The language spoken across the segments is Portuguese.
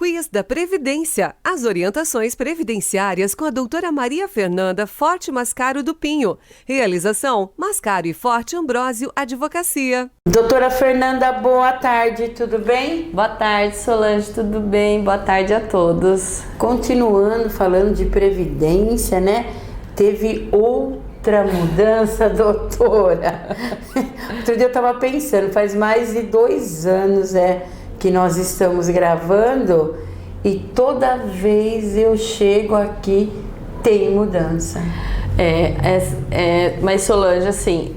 Quiz da Previdência. As orientações previdenciárias com a doutora Maria Fernanda Forte Mascaro do Pinho. Realização: Mascaro e Forte Ambrósio Advocacia. Doutora Fernanda, boa tarde, tudo bem? Boa tarde, Solange, tudo bem? Boa tarde a todos. Continuando falando de Previdência, né? Teve outra mudança, doutora. Outro dia eu estava pensando, faz mais de 2 anos que nós estamos gravando e toda vez eu chego aqui tem mudança. Mas Solange, assim,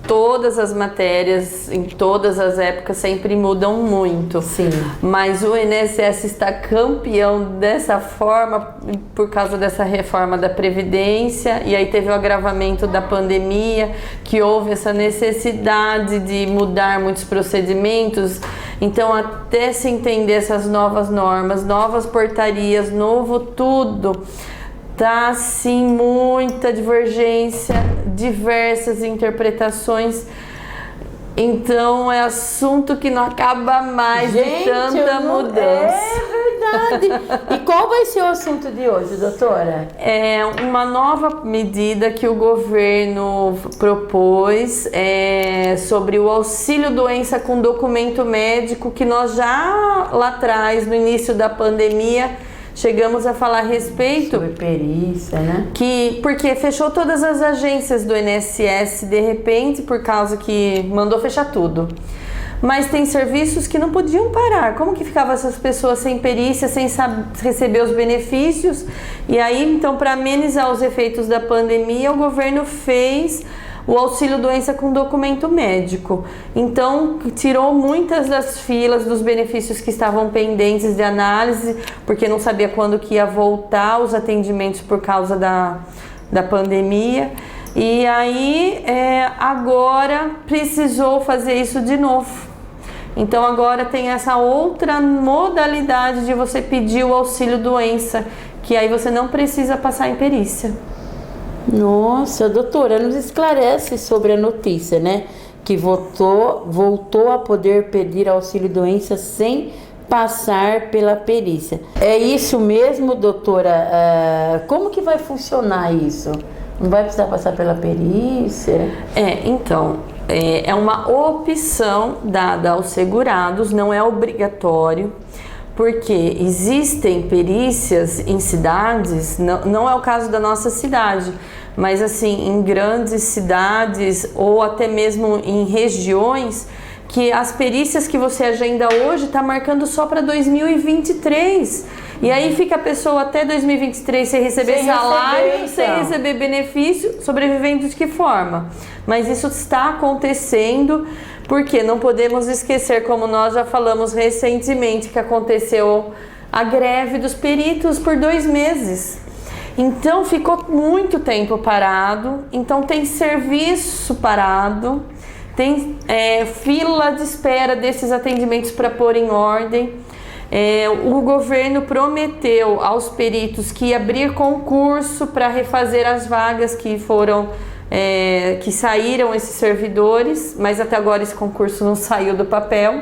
todas as matérias, em todas as épocas, sempre mudam muito. Sim. Mas o INSS está campeão dessa forma por causa dessa reforma da Previdência, e aí teve o agravamento da pandemia, que houve essa necessidade de mudar muitos procedimentos. Então, até se entender essas novas normas, novas portarias, novo tudo, tá sim muita divergência, diversas interpretações. Então é assunto que não acaba mais de tanta mudança. É verdade. E qual vai ser o assunto de hoje, doutora? É uma nova medida que o governo propôs sobre o auxílio doença com documento médico, que nós já lá atrás, no início da pandemia, chegamos a falar a respeito. Sobre perícia, né? Porque fechou todas as agências do INSS de repente, por causa que mandou fechar tudo. Mas tem serviços que não podiam parar. Como que ficavam essas pessoas sem perícia, sem receber os benefícios? E aí, então, para amenizar os efeitos da pandemia, o governo fez o auxílio doença com documento médico. Então, tirou muitas das filas dos benefícios que estavam pendentes de análise, porque não sabia quando que ia voltar os atendimentos por causa da pandemia. E aí, agora precisou fazer isso de novo. Então, agora tem essa outra modalidade de você pedir o auxílio doença, que aí você não precisa passar em perícia. Nossa, doutora, nos esclarece sobre a notícia, né? Que voltou a poder pedir auxílio-doença sem passar pela perícia. É isso mesmo, doutora? Como que vai funcionar isso? Não vai precisar passar pela perícia? Então, é uma opção dada aos segurados, não é obrigatório. Porque existem perícias em cidades, não é o caso da nossa cidade, mas assim, em grandes cidades ou até mesmo em regiões, que as perícias que você agenda hoje está marcando só para 2023. E aí fica a pessoa até 2023 sem receber salário, sem receber benefício, sobrevivendo de que forma? Mas isso está acontecendo. Porque não podemos esquecer, como nós já falamos recentemente, que aconteceu a greve dos peritos por 2 meses. Então ficou muito tempo parado, então tem serviço parado, tem fila de espera desses atendimentos para pôr em ordem. O governo prometeu aos peritos que ia abrir concurso para refazer as vagas que foram que saíram esses servidores, mas até agora esse concurso não saiu do papel,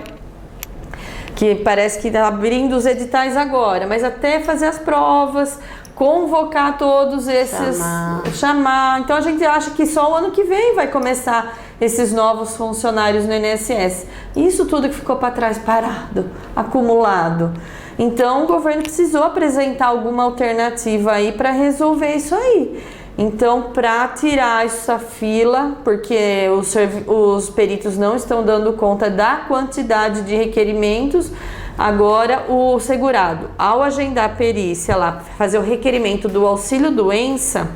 que parece que está abrindo os editais agora, mas até fazer as provas, convocar todos esses, chamar. Então a gente acha que só o ano que vem vai começar esses novos funcionários no INSS. Isso tudo que ficou para trás, parado, acumulado. Então o governo precisou apresentar alguma alternativa aí para resolver isso aí. Então, para tirar essa fila, porque os peritos não estão dando conta da quantidade de requerimentos, agora o segurado, ao agendar a perícia lá, fazer o requerimento do auxílio-doença,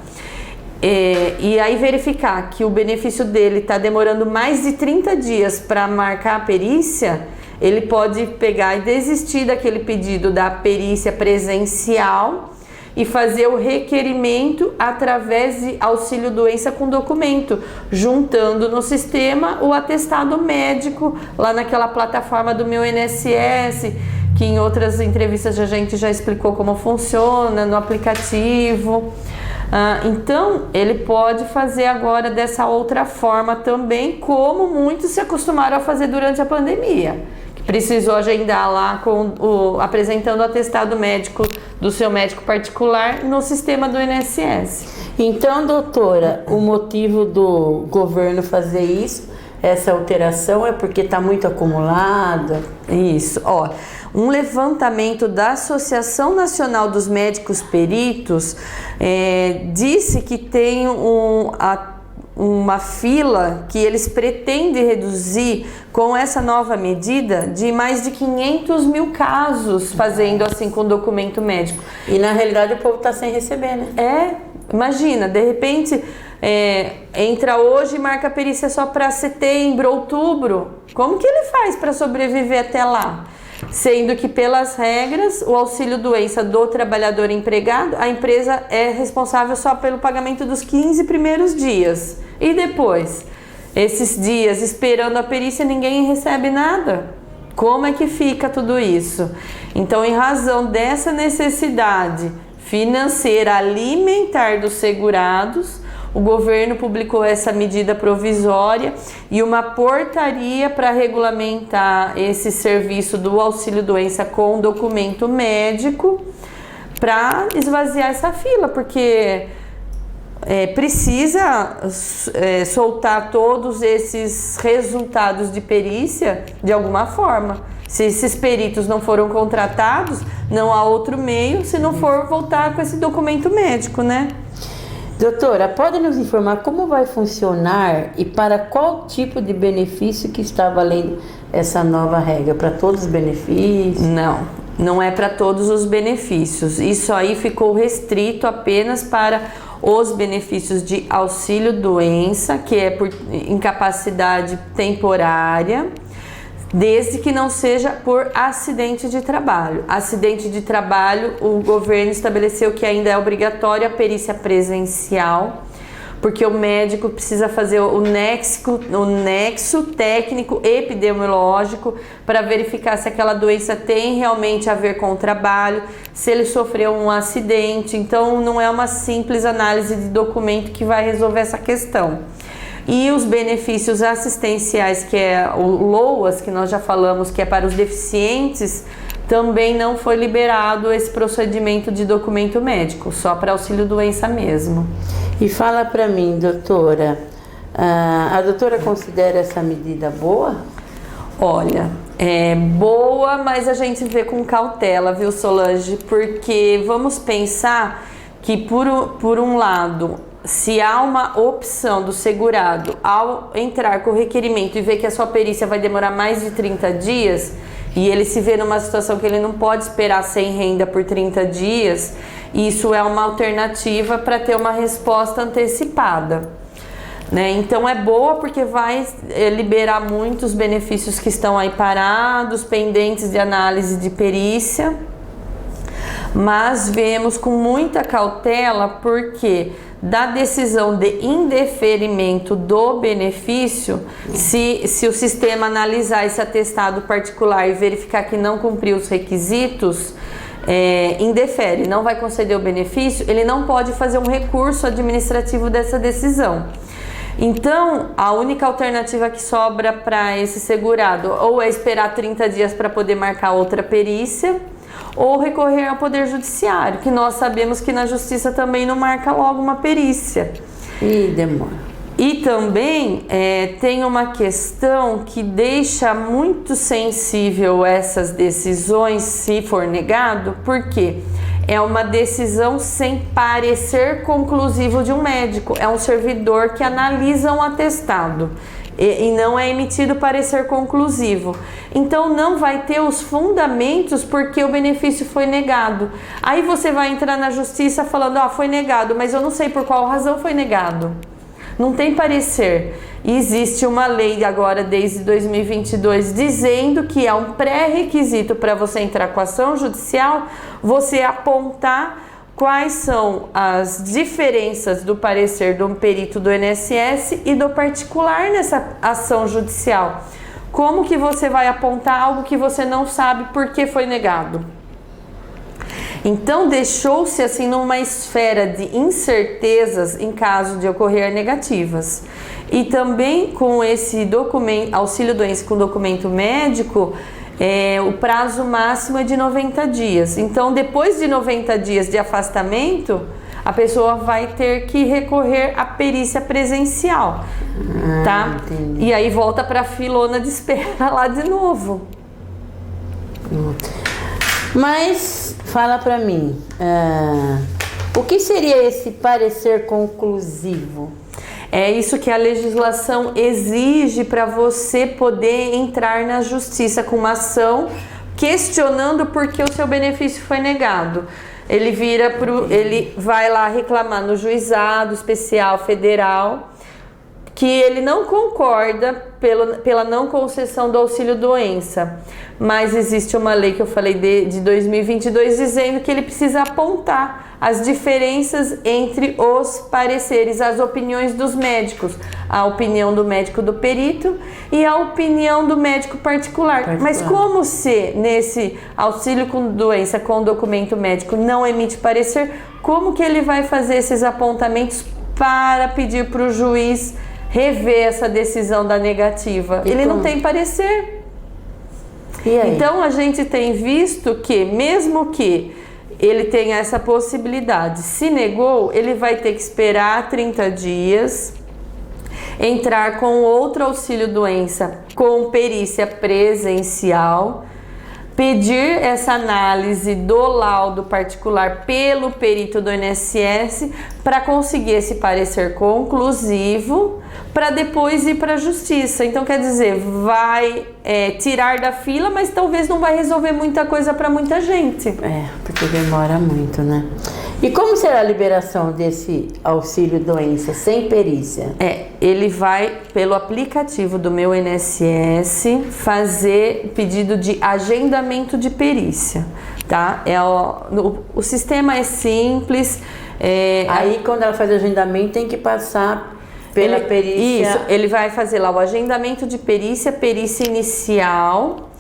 e aí verificar que o benefício dele está demorando mais de 30 dias para marcar a perícia, ele pode pegar e desistir daquele pedido da perícia presencial e fazer o requerimento através de auxílio-doença com documento, juntando no sistema o atestado médico, lá naquela plataforma do Meu INSS, que em outras entrevistas a gente já explicou como funciona, no aplicativo. Então, ele pode fazer agora dessa outra forma também, como muitos se acostumaram a fazer durante a pandemia, precisou agendar lá apresentando o atestado médico do seu médico particular no sistema do INSS. Então, doutora, o motivo do governo fazer isso, essa alteração, é porque está muito acumulada? Isso, ó. Um levantamento da Associação Nacional dos Médicos Peritos disse que tem uma fila que eles pretendem reduzir com essa nova medida de mais de 500 mil casos fazendo assim com documento médico. E na realidade o povo está sem receber, né? Imagina, de repente entra hoje e marca a perícia só para setembro, outubro. Como que ele faz para sobreviver até lá? Sendo que, pelas regras, o auxílio-doença do trabalhador empregado, a empresa é responsável só pelo pagamento dos 15 primeiros dias. E depois, esses dias esperando a perícia, ninguém recebe nada. Como é que fica tudo isso? Então, em razão dessa necessidade financeira alimentar dos segurados, o governo publicou essa medida provisória e uma portaria para regulamentar esse serviço do auxílio-doença com documento médico para esvaziar essa fila, porque precisa soltar todos esses resultados de perícia de alguma forma. Se esses peritos não foram contratados, não há outro meio se não for voltar com esse documento médico, né? Doutora, pode nos informar como vai funcionar e para qual tipo de benefício que está valendo essa nova regra? Para todos os benefícios? Não é para todos os benefícios. Isso aí ficou restrito apenas para os benefícios de auxílio-doença, que é por incapacidade temporária, desde que não seja por acidente de trabalho. Acidente de trabalho, o governo estabeleceu que ainda é obrigatória a perícia presencial, porque o médico precisa fazer o nexo técnico epidemiológico para verificar se aquela doença tem realmente a ver com o trabalho, se ele sofreu um acidente. Então, não é uma simples análise de documento que vai resolver essa questão. E os benefícios assistenciais, que é o LOAS, que nós já falamos, que é para os deficientes, também não foi liberado esse procedimento de documento médico, só para auxílio-doença mesmo. E fala para mim, doutora, a doutora considera essa medida boa? Olha, é boa, mas a gente vê com cautela, viu, Solange? Porque vamos pensar que, por um lado, se há uma opção do segurado ao entrar com o requerimento e ver que a sua perícia vai demorar mais de 30 dias e ele se vê numa situação que ele não pode esperar sem renda por 30 dias, isso é uma alternativa para ter uma resposta antecipada, né? Então é boa porque vai liberar muitos benefícios que estão aí parados, pendentes de análise de perícia, mas vemos com muita cautela porque da decisão de indeferimento do benefício, se o sistema analisar esse atestado particular e verificar que não cumpriu os requisitos, indefere, não vai conceder o benefício, ele não pode fazer um recurso administrativo dessa decisão. Então, a única alternativa que sobra para esse segurado ou é esperar 30 dias para poder marcar outra perícia, ou recorrer ao Poder Judiciário, que nós sabemos que na Justiça também não marca logo uma perícia. E demora. E também tem uma questão que deixa muito sensível essas decisões, se for negado, porque é uma decisão sem parecer conclusivo de um médico, é um servidor que analisa um atestado. E não é emitido parecer conclusivo. Então não vai ter os fundamentos porque o benefício foi negado. Aí você vai entrar na justiça falando, foi negado, mas eu não sei por qual razão foi negado. Não tem parecer. E existe uma lei agora desde 2022 dizendo que é um pré-requisito para você entrar com ação judicial, você apontar quais são as diferenças do parecer do perito do INSS e do particular nessa ação judicial. Como que você vai apontar algo que você não sabe por que foi negado? Então deixou-se assim numa esfera de incertezas em caso de ocorrer negativas. E também com esse documento, auxílio-doença com documento médico, o prazo máximo é de 90 dias. Então, depois de 90 dias de afastamento, a pessoa vai ter que recorrer à perícia presencial, tá? Entendi. E aí volta para a filona de espera lá de novo. Mas fala para mim, o que seria esse parecer conclusivo? É isso que a legislação exige para você poder entrar na justiça com uma ação questionando por que o seu benefício foi negado. Ele vai lá reclamar no juizado especial federal que ele não concorda pela não concessão do auxílio doença, mas existe uma lei que eu falei de 2022 dizendo que ele precisa apontar as diferenças entre os pareceres, as opiniões dos médicos, a opinião do médico do perito e a opinião do médico particular. Mas como se nesse auxílio com doença com documento médico não emite parecer, como que ele vai fazer esses apontamentos para pedir para o juiz rever essa decisão da negativa? Ele não tem parecer. E aí? Então a gente tem visto que mesmo que ele tenha essa possibilidade, se negou, ele vai ter que esperar 30 dias, entrar com outro auxílio doença com perícia presencial, pedir essa análise do laudo particular pelo perito do INSS para conseguir esse parecer conclusivo, para depois ir para a justiça. Então, quer dizer, vai tirar da fila, mas talvez não vai resolver muita coisa para muita gente. Porque demora muito, né? E como será a liberação desse auxílio doença sem perícia? Ele vai pelo aplicativo do Meu INSS fazer pedido de agendamento de perícia, tá? O sistema é simples. Aí quando ela faz o agendamento tem que passar pela perícia. Isso, ele vai fazer lá o agendamento de perícia, perícia inicial.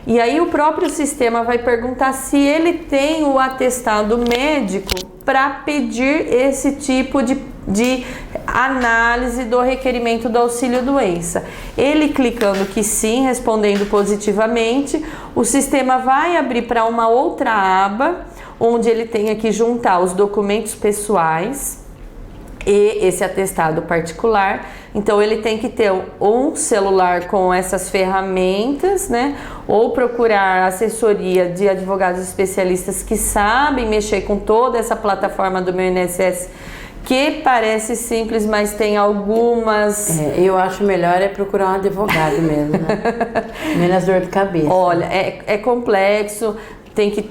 E aí o próprio sistema vai perguntar se ele tem o atestado médico para pedir esse tipo de análise do requerimento do auxílio doença. Ele clicando que sim, respondendo positivamente, o sistema vai abrir para uma outra aba, onde ele tenha que juntar os documentos pessoais e esse atestado particular. Então ele tem que ter um celular com essas ferramentas, né? Ou procurar assessoria de advogados especialistas que sabem mexer com toda essa plataforma do Meu INSS, que parece simples, mas tem algumas... eu acho melhor procurar um advogado mesmo, né? Menos dor de cabeça. Olha, é complexo, tem que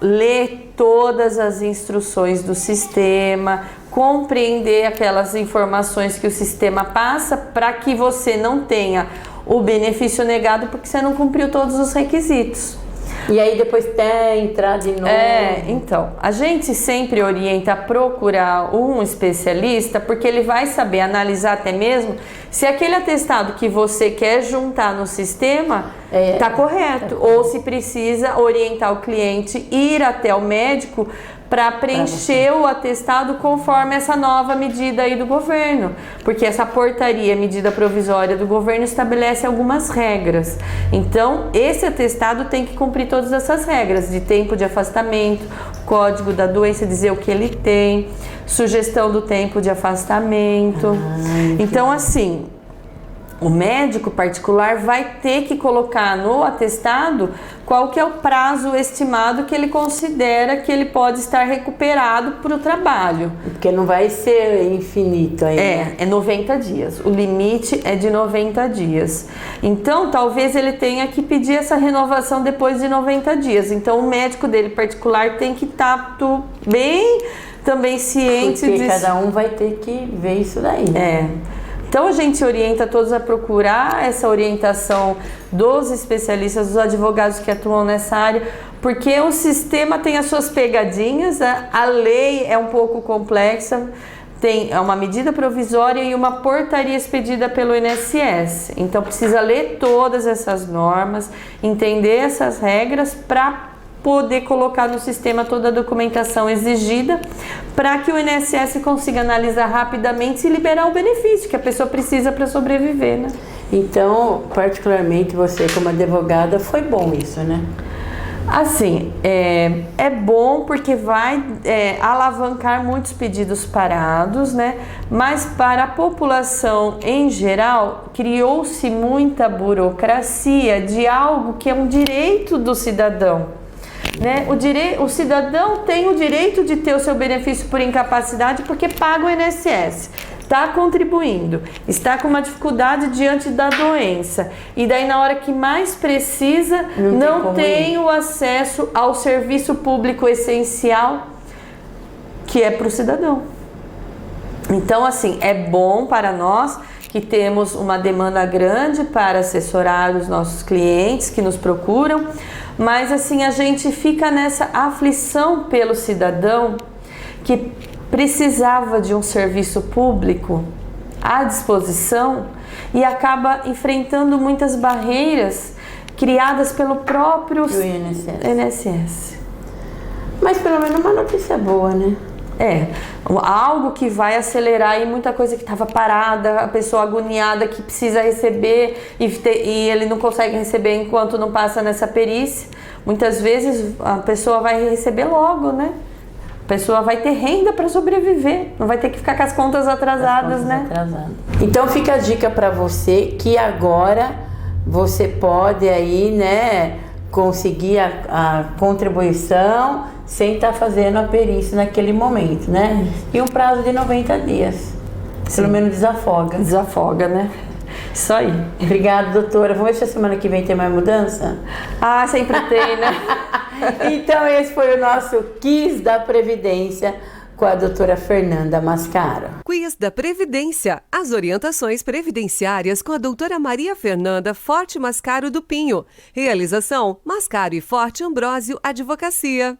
ler todas as instruções do sistema, compreender aquelas informações que o sistema passa para que você não tenha o benefício negado porque você não cumpriu todos os requisitos. E aí depois tem entrar de novo. Então, a gente sempre orienta a procurar um especialista porque ele vai saber analisar até mesmo se aquele atestado que você quer juntar no sistema está correto, ou se precisa orientar o cliente ir até o médico para preencher o atestado conforme essa nova medida aí do governo, porque essa portaria, medida provisória do governo, estabelece algumas regras. Então, esse atestado tem que cumprir todas essas regras de tempo de afastamento, código da doença, dizer o que ele tem, sugestão do tempo de afastamento. Então, assim, o médico particular vai ter que colocar no atestado qual que é o prazo estimado que ele considera que ele pode estar recuperado para o trabalho. Porque não vai ser infinito ainda. É 90 dias. O limite é de 90 dias. Então, talvez ele tenha que pedir essa renovação depois de 90 dias. Então, o médico dele particular tem que estar bem também ciente disso. Porque cada um vai ter que ver isso daí, né? Então a gente orienta todos a procurar essa orientação dos especialistas, dos advogados que atuam nessa área, porque o sistema tem as suas pegadinhas, a lei é um pouco complexa, é uma medida provisória e uma portaria expedida pelo INSS. Então precisa ler todas essas normas, entender essas regras para poder colocar no sistema toda a documentação exigida para que o INSS consiga analisar rapidamente e liberar o benefício que a pessoa precisa para sobreviver, né? Então, particularmente você como advogada, foi bom isso, né? Assim, é bom porque vai alavancar muitos pedidos parados, né? Mas para a população em geral, criou-se muita burocracia de algo que é um direito do cidadão, né? O cidadão tem o direito de ter o seu benefício por incapacidade porque paga o INSS. Está contribuindo, está com uma dificuldade diante da doença e daí na hora que mais precisa não tem o acesso ao serviço público essencial que é para o cidadão. Então assim, é bom para nós que temos uma demanda grande para assessorar os nossos clientes que nos procuram, mas assim a gente fica nessa aflição pelo cidadão que precisava de um serviço público à disposição e acaba enfrentando muitas barreiras criadas pelo próprio INSS. Mas pelo menos uma notícia boa, né? Algo que vai acelerar aí muita coisa que estava parada, a pessoa agoniada que precisa receber e ele não consegue receber enquanto não passa nessa perícia. Muitas vezes a pessoa vai receber logo, né? A pessoa vai ter renda para sobreviver, não vai ter que ficar com as contas atrasadas, né? Então fica a dica para você que agora você pode aí, né, conseguir a contribuição sem estar fazendo a perícia naquele momento, né? E um prazo de 90 dias. Pelo menos desafoga. Desafoga, né? Isso aí. Obrigada, doutora. Vamos ver se a semana que vem tem mais mudança? Ah, sempre tem, né? Então esse foi o nosso Quiz da Previdência com a doutora Fernanda Mascaro. Quiz da Previdência. As orientações previdenciárias com a doutora Maria Fernanda Forte Mascaro do Pinho. Realização: Mascaro e Forte Ambrósio Advocacia.